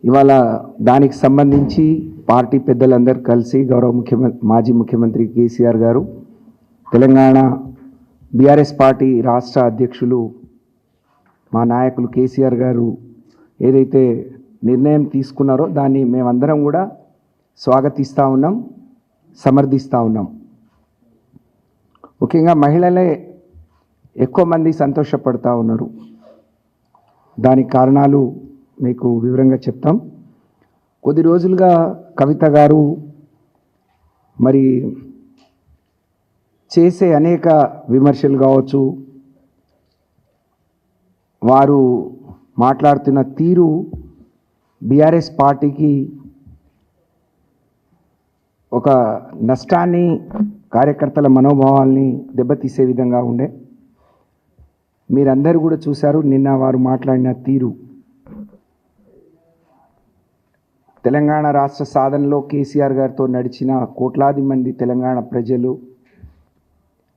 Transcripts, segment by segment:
ఇవాళ దానికి సంబంధించి పార్టీ పెద్దలందరూ కలిసి గౌరవ మాజీ ముఖ్యమంత్రి కేసీఆర్ గారు, తెలంగాణ బీఆర్ఎస్ పార్టీ రాష్ట్ర అధ్యక్షులు మా నాయకులు కేసీఆర్ గారు ఏదైతే నిర్ణయం తీసుకున్నారో దాన్ని మేమందరం కూడా స్వాగతిస్తూ ఉన్నాం, సమర్థిస్తూ ఉన్నాం. ముఖ్యంగా మహిళలే ఎక్కువ మంది సంతోషపడుతూ ఉన్నారు. దానికి కారణాలు మీకు వివరంగా చెప్తాం. కొద్ది రోజులుగా కవిత గారు మరి చేసే అనేక విమర్శలు కావచ్చు, వారు మాట్లాడుతున్న తీరు బీఆర్ఎస్ పార్టీకి ఒక నష్టాన్ని, కార్యకర్తల మనోభావాల్ని దెబ్బతీసే విధంగా ఉండే. మీరందరూ కూడా చూశారు నిన్న వారు మాట్లాడిన తీరు. తెలంగాణ రాష్ట్ర సాధనలో కేసీఆర్ గారితో నడిచిన కోట్లాది మంది తెలంగాణ ప్రజలు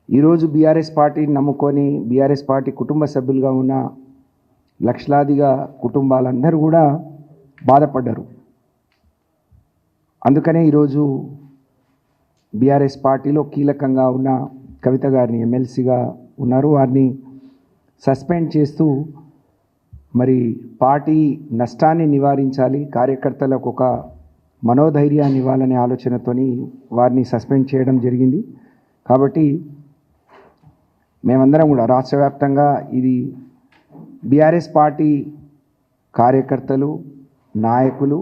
ఈరోజు బీఆర్ఎస్ పార్టీని నమ్ముకొని బీఆర్ఎస్ పార్టీ కుటుంబ సభ్యులుగా ఉన్న లక్షలాదిగా కుటుంబాలందరూ కూడా బాధపడ్డారు. అందుకనే ఈరోజు బీఆర్ఎస్ పార్టీలో కీలకంగా ఉన్న కవిత గారిని ఎమ్మెల్సీగా ఉన్నారు, వారిని సస్పెండ్ చేస్తూ మరి పార్టీ నష్టాన్ని నివారించాలి, కార్యకర్తలకు ఒక మనోధైర్యాన్ని ఇవ్వాలనే ఆలోచనతోని వారిని సస్పెండ్ చేయడం జరిగింది. కాబట్టి మేమందరం కూడా రాష్ట్ర వ్యాప్తంగా ఇది బీఆర్ఎస్ పార్టీ కార్యకర్తలు, నాయకులు,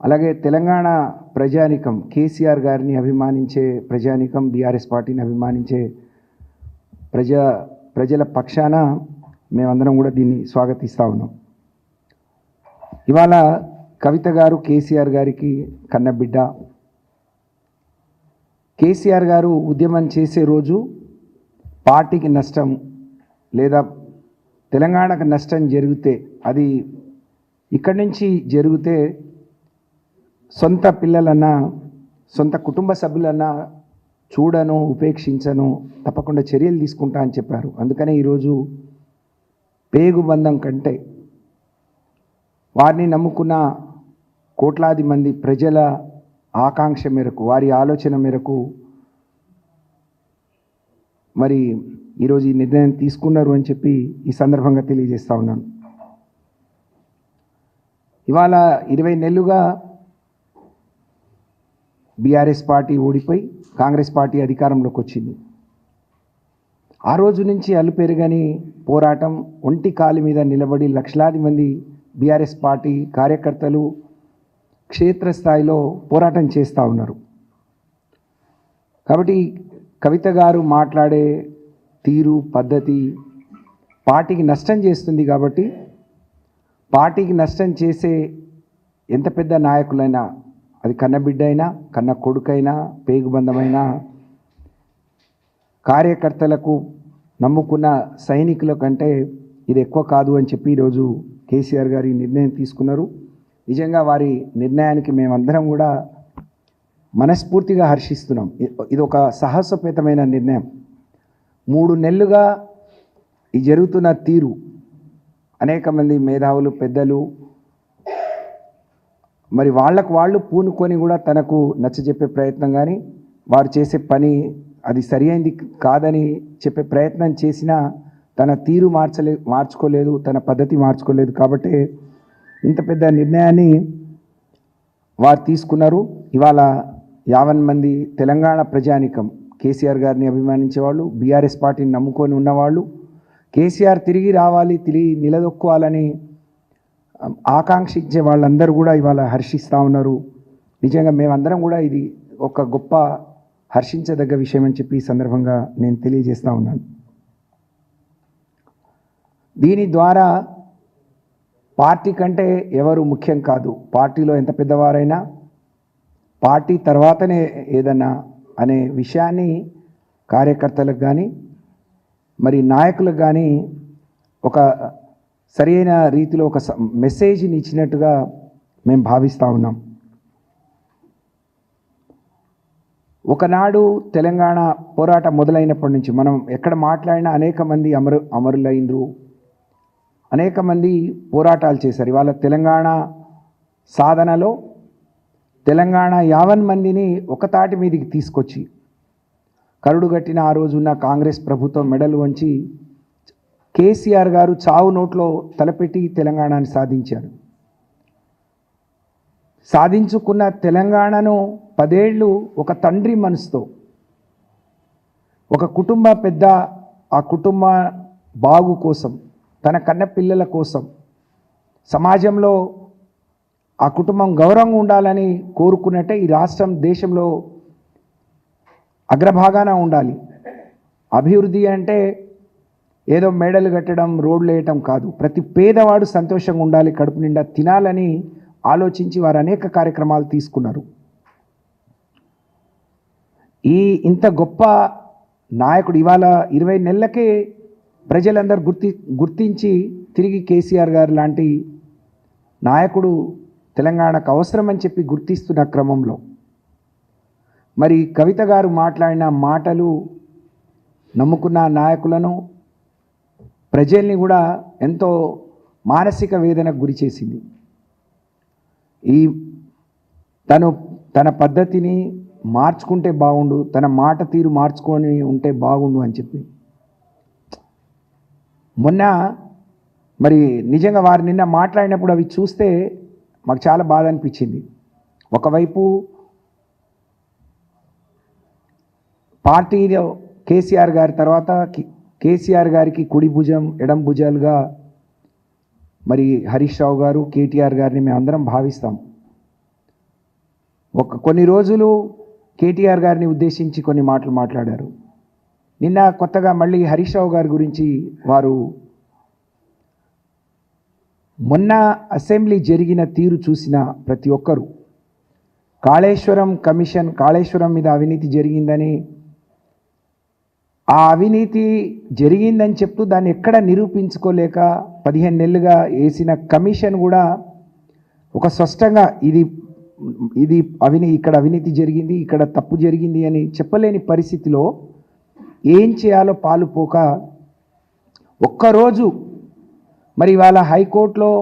అలాగే తెలంగాణ ప్రజానికం, కేసీఆర్ గారిని అభిమానించే ప్రజానికం, బీఆర్ఎస్ పార్టీని అభిమానించే ప్రజల పక్షాన మేమందరం కూడా దీన్ని స్వాగతిస్తూ ఉన్నాం. ఇవాళ కవిత గారు కేసీఆర్ గారికి కన్నబిడ్డ. కేసీఆర్ గారు ఉద్యమం చేసే రోజు పార్టీకి నష్టం లేదా తెలంగాణకు నష్టం జరిగితే, అది ఇక్కడి నుంచి జరిగితే సొంత పిల్లలన్నా సొంత కుటుంబ సభ్యులన్నా చూడను, ఉపేక్షించను, తప్పకుండా చర్యలు తీసుకుంటా అని చెప్పారు. అందుకనే ఈరోజు పేగుబంధం కంటే వారిని నమ్ముకున్న కోట్లాది మంది ప్రజల ఆకాంక్ష మేరకు, వారి ఆలోచన మేరకు మరి ఈరోజు ఈ నిర్ణయం తీసుకున్నారు అని చెప్పి ఈ సందర్భంగా తెలియజేస్తూ ఉన్నాను. ఇవాళ 20 నెలలుగా బీఆర్ఎస్ పార్టీ ఓడిపోయి కాంగ్రెస్ పార్టీ అధికారంలోకి వచ్చింది. ఆ రోజు నుంచి అలుపెరుగని పోరాటం, ఒంటి కాలి మీద నిలబడి లక్షలాది మంది బీఆర్ఎస్ పార్టీ కార్యకర్తలు క్షేత్రస్థాయిలో పోరాటం చేస్తూ ఉన్నారు. కాబట్టి కవిత గారు మాట్లాడే తీరు, పద్ధతి పార్టీకి నష్టం చేస్తుంది. కాబట్టి పార్టీకి నష్టం చేసే ఎంత పెద్ద నాయకులైనా, అది కన్నబిడ్డ అయినా, కన్న కొడుకైనా, పేగుబంధమైనా, కార్యకర్తలకు నమ్ముకున్న సైనికుల కంటే ఇది ఎక్కువ కాదు అని చెప్పి ఈరోజు కేసీఆర్ గారి నిర్ణయం తీసుకున్నారు. నిజంగా వారి నిర్ణయానికి మేమందరం కూడా మనస్ఫూర్తిగా హర్షిస్తున్నాం. ఇది ఒక సాహసోపేతమైన నిర్ణయం. 3 నెలలుగా ఈ జరుగుతున్న తీరు అనేక మంది మేధావులు, పెద్దలు మరి వాళ్ళు పూనుకొని కూడా తనకు నచ్చజెప్పే ప్రయత్నం, కానీ వారు చేసే పని అది సరి అయింది కాదని చెప్పే ప్రయత్నం చేసినా తన తీరు మార్చుకోలేదు, తన పద్ధతి మార్చుకోలేదు. కాబట్టి ఇంత పెద్ద నిర్ణయాన్ని వారు తీసుకున్నారు. ఇవాళ 50 మంది తెలంగాణ ప్రజానికం, కేసీఆర్ గారిని అభిమానించేవాళ్ళు, బీఆర్ఎస్ పార్టీని నమ్ముకొని ఉన్నవాళ్ళు, కేసీఆర్ తిరిగి రావాలి, తిరిగి నిలదొక్కోవాలని ఆకాంక్షించే వాళ్ళందరూ కూడా ఇవాళ హర్షిస్తూ ఉన్నారు. నిజంగా మేమందరం కూడా ఇది ఒక గొప్ప హర్షించదగ్గ విషయం అని చెప్పి ఈ సందర్భంగా నేను తెలియజేస్తూ ఉన్నాను. దీని ద్వారా పార్టీ కంటే ఎవరు ముఖ్యం కాదు, పార్టీలో ఎంత పెద్దవారైనా పార్టీ తర్వాతనే ఏదన్నా అనే విషయాన్ని కార్యకర్తలకు కానీ మరి నాయకులకు కానీ ఒక సరైన రీతిలో ఒక మెసేజ్ని ఇచ్చినట్టుగా మేము భావిస్తూ ఉన్నాం. ఒకనాడు తెలంగాణ పోరాటం మొదలైనప్పటి నుంచి మనం ఎక్కడ మాట్లాడినా అనేక మంది అమరులైనరు, అనేక మంది పోరాటాలు చేశారు. ఇవాళ తెలంగాణ సాధనలో తెలంగాణ 50 మందిని ఒకతాటి మీదికి తీసుకొచ్చి కరుడుగట్టిన ఆ రోజున్న కాంగ్రెస్ ప్రభుత్వం మెడలు వంచి కేసీఆర్ గారు చావు నోట్లో తలపెట్టి తెలంగాణని సాధించారు. సాధించుకున్న తెలంగాణను 10 ఏళ్ళు ఒక తండ్రి మనసుతో, ఒక కుటుంబ పెద్ద ఆ కుటుంబ బాగు కోసం, తన కన్న పిల్లల కోసం, సమాజంలో ఆ కుటుంబం గౌరవంగా ఉండాలని కోరుకున్నట్టే ఈ రాష్ట్రం దేశంలో అగ్రభాగాన ఉండాలి. అభివృద్ధి అంటే ఏదో మేడలు కట్టడం, రోడ్లు వేయటం కాదు. ప్రతి పేదవాడు సంతోషంగా ఉండాలి, కడుపు నిండా తినాలని ఆలోచించి వారు అనేక కార్యక్రమాలు తీసుకున్నారు. ఇంత గొప్ప నాయకుడు ఇవాళ 20 నెలలకే ప్రజలందరూ గుర్తించి తిరిగి కేసీఆర్ గారు లాంటి నాయకుడు తెలంగాణకు అవసరమని చెప్పి గుర్తిస్తున్న క్రమంలో మరి కవిత గారు మాట్లాడిన మాటలు నమ్ముకున్న నాయకులను, ప్రజల్ని కూడా ఎంతో మానసిక వేదనకు గురి చేసింది. తన పద్ధతిని మార్చుకుంటే బాగుండు, తన మాట తీరు మార్చుకొని ఉంటే బాగుండు అని చెప్పి మొన్న మరి నిజంగా వారు నిన్న మాట్లాడినప్పుడు అవి చూస్తే మాకు చాలా బాధ అనిపించింది. ఒకవైపు పార్టీలో కేసీఆర్ గారి తర్వాత కేసీఆర్ గారికి కుడి భుజం ఎడం భుజాలుగా మరి హరీష్ రావు గారు, కేటీఆర్ గారిని మేము అందరం భావిస్తాం. కొన్ని రోజులు కేటీఆర్ గారిని ఉద్దేశించి కొన్ని మాటలు మాట్లాడారు. నిన్న కొత్తగా మళ్ళీ హరీష్ రావు గారి గురించి వారు మొన్న అసెంబ్లీ జరిగిన తీరు చూసిన ప్రతి ఒక్కరూ కాళేశ్వరం కమిషన్, కాళేశ్వరం మీద అవినీతి జరిగిందని, ఆ అవినీతి జరిగిందని చెప్తూ దాన్ని ఎక్కడ నిరూపించుకోలేక 15 నెలలుగా వేసిన కమిషన్ కూడా ఒక స్పష్టంగా ఇక్కడ అవినీతి జరిగింది, ఇక్కడ తప్పు జరిగింది అని చెప్పలేని పరిస్థితిలో ఏం చేయాలో పాలుపోక ఒక్కరోజు మరి ఇవాళ హైకోర్టులో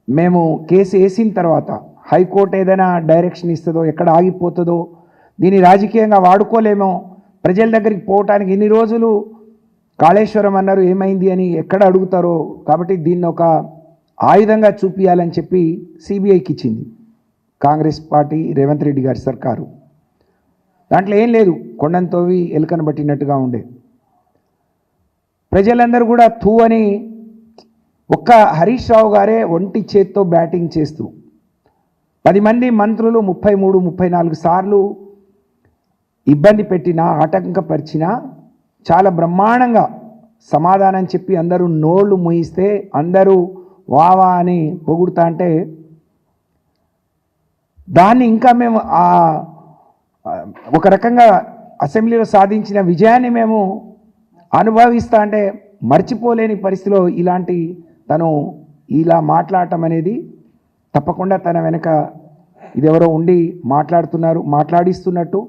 మేము కేసు వేసిన తర్వాత హైకోర్టు ఏదైనా డైరెక్షన్ ఇస్తుందో, ఎక్కడ ఆగిపోతుందో, దీన్ని రాజకీయంగా వాడుకోలేమో, ప్రజల దగ్గరికి పోవటానికి ఇన్ని రోజులు కాళేశ్వరం అన్నారు ఏమైంది అని ఎక్కడ అడుగుతారో, కాబట్టి దీన్ని ఒక ఆయుధంగా చూపించాలని చెప్పి సిబిఐకి ఇచ్చింది కాంగ్రెస్ పార్టీ, రేవంత్ రెడ్డి గారి సర్కారు. దాంట్లో ఏం లేదు, కొండను తోవి ఎలుకను పట్టినట్టుగా ఉండే. ప్రజలందరూ కూడా తూ అని ఒక్క హరీష్ రావు గారే ఒంటి చేత్తో బ్యాటింగ్ చేస్తూ 10 మంది మంత్రులు 33-34 సార్లు ఇబ్బంది పెట్టినా, ఆటంకపరిచినా చాలా బ్రహ్మాండంగా సమాధానం చెప్పి అందరూ నోళ్ళు మూయిస్తే అందరూ వావా అని పొగుడుతా అంటే దాన్ని ఇంకా మేము ఒక రకంగా అసెంబ్లీలో సాధించిన విజయాన్ని మేము అనుభవిస్తా అంటే మర్చిపోలేని పరిస్థితిలో తను ఇలా మాట్లాడటం అనేది తప్పకుండా తన వెనక ఇదెవరో ఉండి మాట్లాడిస్తున్నట్టు,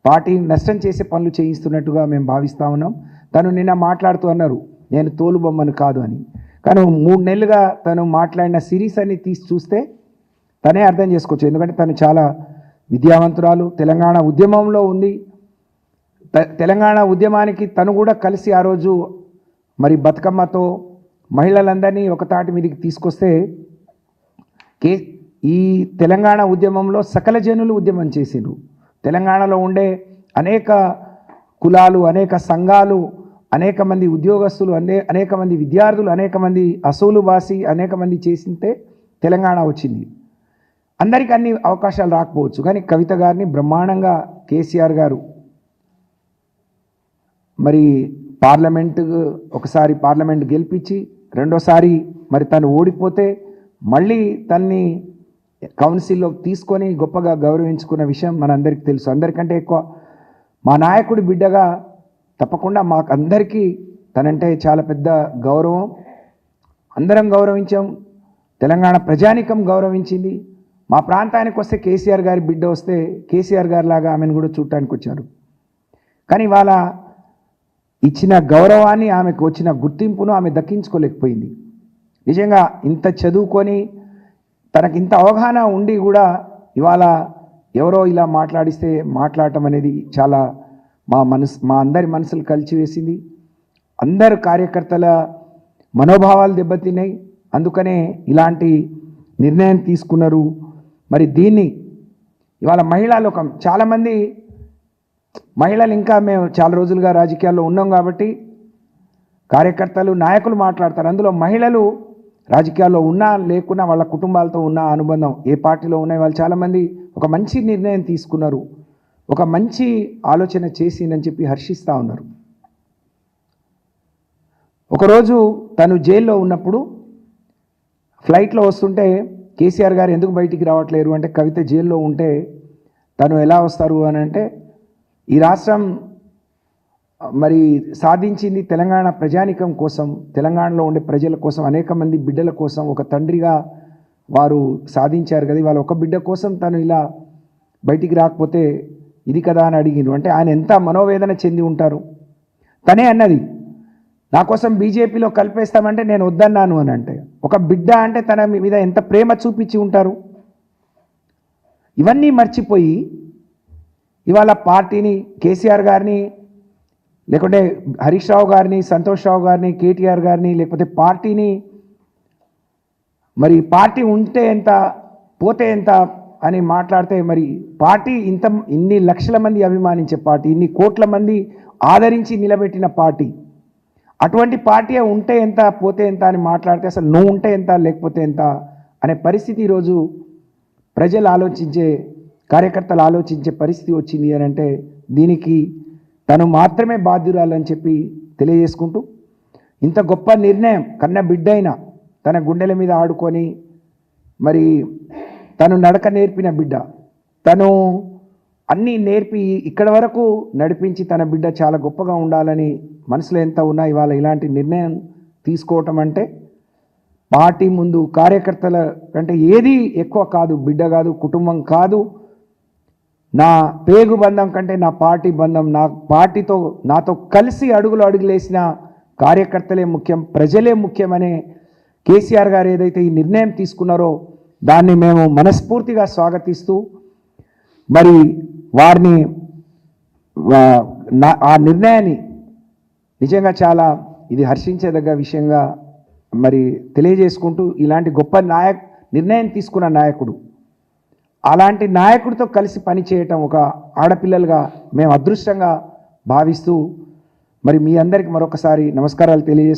పార్టీని నష్టం చేసే పనులు చేయిస్తున్నట్టుగా మేము భావిస్తూ ఉన్నాం. తను నిన్న మాట్లాడుతూ అన్నారు నేను తోలుబొమ్మను కాదు అని. కానీ 3 నెలలుగా తను మాట్లాడిన సిరీస్ అన్ని తీసి చూస్తే తనే అర్థం చేసుకోవచ్చు. ఎందుకంటే తను చాలా విద్యావంతురాలు, తెలంగాణ ఉద్యమంలో ఉంది. తెలంగాణ ఉద్యమానికి తను కూడా కలిసి ఆ రోజు మరి బతుకమ్మతో మహిళలందరినీ ఒక తాటి మీదకి తీసుకొస్తే ఈ తెలంగాణ ఉద్యమంలో సకల జనులు ఉద్యమం చేసిండ్రు. తెలంగాణలో ఉండే అనేక కులాలు, అనేక సంఘాలు, అనేక మంది ఉద్యోగస్తులు, అనేక మంది విద్యార్థులు, అనేక మంది అసూలు బాసి అనేక మంది చేసింటే తెలంగాణ వచ్చింది. అందరికీ అన్ని అవకాశాలు రాకపోవచ్చు, కానీ కవిత గారిని బ్రహ్మాండంగా కేసీఆర్ గారు మరి ఒకసారి పార్లమెంట్ గెలిపించి రెండోసారి మరి తను ఓడిపోతే మళ్ళీ తన్ని కౌన్సిల్లోకి తీసుకొని గొప్పగా గౌరవించుకున్న విషయం మనందరికీ తెలుసు. అందరికంటే ఎక్కువ మా నాయకుడి బిడ్డగా తప్పకుండా మాకు అందరికీ తనంటే చాలా పెద్ద గౌరవం. అందరం గౌరవించాం, తెలంగాణ ప్రజానికం గౌరవించింది. మా ప్రాంతానికి వస్తే కేసీఆర్ గారి బిడ్డ వస్తే కేసీఆర్ గారి లాగా ఆమెను కూడా చూడటానికి వచ్చారు. కానీ వాళ్ళ ఇచ్చిన గౌరవాన్ని, ఆమెకు వచ్చిన గుర్తింపును ఆమె దక్కించుకోలేకపోయింది. నిజంగా ఇంత చదువుకొని తనకి ఇంత అవగాహన ఉండి కూడా ఇవాళ ఎవరో ఇలా మాట్లాడిస్తే మాట్లాడటం అనేది చాలా మా అందరి మనసులు కలిచివేసింది. అందరు కార్యకర్తల మనోభావాలు దెబ్బతిన్నాయి. అందుకనే ఇలాంటి నిర్ణయం తీసుకున్నారు. మరి దీన్ని ఇవాళ మహిళా లోకం చాలామంది మహిళలు ఇంకా మేము చాలా రోజులుగా రాజకీయాల్లో ఉన్నాం కాబట్టి కార్యకర్తలు నాయకులు మాట్లాడతారు. అందులో మహిళలు రాజకీయాల్లో ఉన్నా లేకున్నా వాళ్ళ కుటుంబాలతో ఉన్న అనుబంధం ఏ పార్టీలో ఉన్నాయి వాళ్ళు చాలామంది ఒక మంచి నిర్ణయం తీసుకున్నారు, ఒక మంచి ఆలోచన చేసిందని చెప్పి హర్షిస్తూ ఉన్నారు. ఒకరోజు తను జైల్లో ఉన్నప్పుడు ఫ్లైట్లో వస్తుంటే కేసీఆర్ గారు ఎందుకు బయటికి రావట్లేరు అంటే కవిత జైల్లో ఉంటే తను ఎలా వస్తారు అని అంటే ఈ రాష్ట్రం మరి సాధించింది తెలంగాణ ప్రజానికం కోసం, తెలంగాణలో ఉండే ప్రజల కోసం, అనేక మంది బిడ్డల కోసం ఒక తండ్రిగా వారు సాధించారు కదా. ఇవాళ ఒక బిడ్డ కోసం తను ఇలా బయటికి రాకపోతే ఇది కదా అని అడిగిను. అంటే ఆయన ఎంత మనోవేదన చెంది ఉంటారు. తనే అన్నది నా కోసం బీజేపీలో కలిపేస్తామంటే నేను వద్దన్నాను అని. అంటే ఒక బిడ్డ అంటే తన మీద ఎంత ప్రేమ చూపించి ఉంటారు. ఇవన్నీ మర్చిపోయి ఇవాళ పార్టీని, కేసీఆర్ గారిని, లేకుంటే హరీష్ రావు గారిని, సంతోష్ రావు గారిని, కేటీఆర్ గారిని, లేకపోతే పార్టీని, మరి పార్టీ ఉంటే ఎంత పోతే ఎంత అని మాట్లాడితే మరి పార్టీ ఇన్ని లక్షల మంది అభిమానించే పార్టీ, ఇన్ని కోట్ల మంది ఆదరించి నిలబెట్టిన పార్టీ, అటువంటి పార్టీ ఉంటే ఎంత పోతే ఎంత అని మాట్లాడితే అసలు నువ్వు ఉంటే ఎంత లేకపోతే ఎంత అనే పరిస్థితి ఈరోజు ప్రజలు ఆలోచించే, కార్యకర్తలు ఆలోచించే పరిస్థితి వచ్చింది అని అంటే దీనికి తను మాత్రమే బాధ్యురాలని చెప్పి తెలియజేసుకుంటూ, ఇంత గొప్ప నిర్ణయం కన్న బిడ్డైన తన గుండెల మీద ఆడుకొని మరి తను నడక నేర్పిన బిడ్డ, తను అన్నీ నేర్పి ఇక్కడ వరకు నడిపించి తన బిడ్డ చాలా గొప్పగా ఉండాలని మనసులో ఎంత ఉన్నా ఇవాళ ఇలాంటి నిర్ణయం తీసుకోవటం అంటే పార్టీ ముందు కార్యకర్తల కంటే ఏది ఎక్కువ కాదు, బిడ్డ కాదు, కుటుంబం కాదు. నా పేగు బంధం కంటే నా పార్టీ బంధం, నా పార్టీతో నాతో కలిసి అడుగులేసిన కార్యకర్తలే ముఖ్యం, ప్రజలే ముఖ్యమనే కేసీఆర్ గారు ఏదైతే ఈ నిర్ణయం తీసుకున్నారో దాన్ని మేము మనస్ఫూర్తిగా స్వాగతిస్తూ మరి వారిని ఆ నిర్ణయాన్ని నిజంగా చాలా ఇది హర్షించేదగ్గ విషయంగా మరి తెలియజేసుకుంటూ, ఇలాంటి గొప్ప నిర్ణయం తీసుకున్న నాయకుడు, అలాంటి నాయకుడితో కలిసి పనిచేయటం ఒక ఆడపిల్లలుగా మేము అదృష్టంగా భావిస్తూ మరి మీ అందరికీ మరొకసారి నమస్కారాలు తెలియజేస్తూ